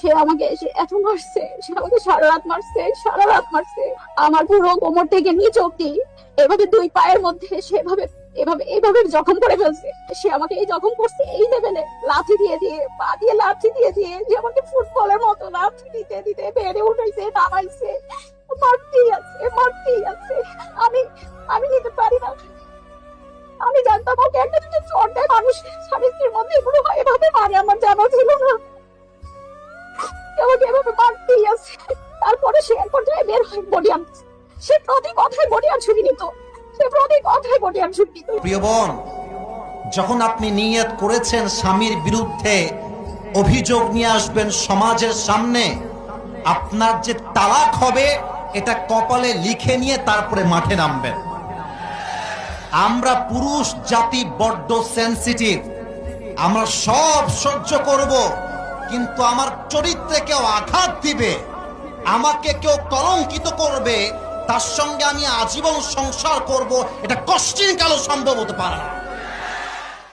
সে আমাকে এসে এত মারছে, সে আমাকে সারা রাত মারছে, সারা রাত মারছে। আমার পুরো কোমর থেকে নিচ অব্দি এভাবে দুই পায়ের মধ্যে সেভাবে এভাবে এইভাবে জখম করে ফেলছে। সে আমাকে এই জখম করছে এই লেভেলে, লাথি দিয়ে দিয়ে, পা দিয়ে লাথি দিয়ে দিয়ে, যে আমাকে ফুটবলের মতো লাথি দিতে দিতে বেড়ে উঠাইছে, নামাইছে, মারতেই আছে, মারতেই আছে। আমি আমি নিতে পারি না। আমি জানতাম ওকে একটা যদি চোট দেয় মানুষ স্বামী স্ত্রীর মধ্যে এগুলো হয়, এভাবে মারে, আমার জানা ছিল না। আমাকে এভাবে মারতেই আছে। তারপরে সে এক পর্যায়ে বের হয় বডি আনছে। সে প্রতি কথায় বডি আর ছুটি নিত, সে প্রতি কথায় বডি আর ছুটি নিত। প্রিয় বোন, যখন আপনি নিয়ত করেছেন স্বামীর বিরুদ্ধে অভিযোগ নিয়ে আসবেন সমাজের সামনে, আপনার যে তালাক হবে এটা কপালে লিখে নিয়ে তারপরে মাঠে নামবেন। আমরা পুরুষ জাতি বড্ড সেনসিটিভ, আমরা সব সহ্য করব, কিন্তু আমার চরিত্রে কেউ আঘাত দিবে, আমাকে কেউ কলঙ্কিত করবে, তার সঙ্গে আমি আজীবন সংসার করব, এটা কষ্টিন কালো সম্ভব হতে পারে না।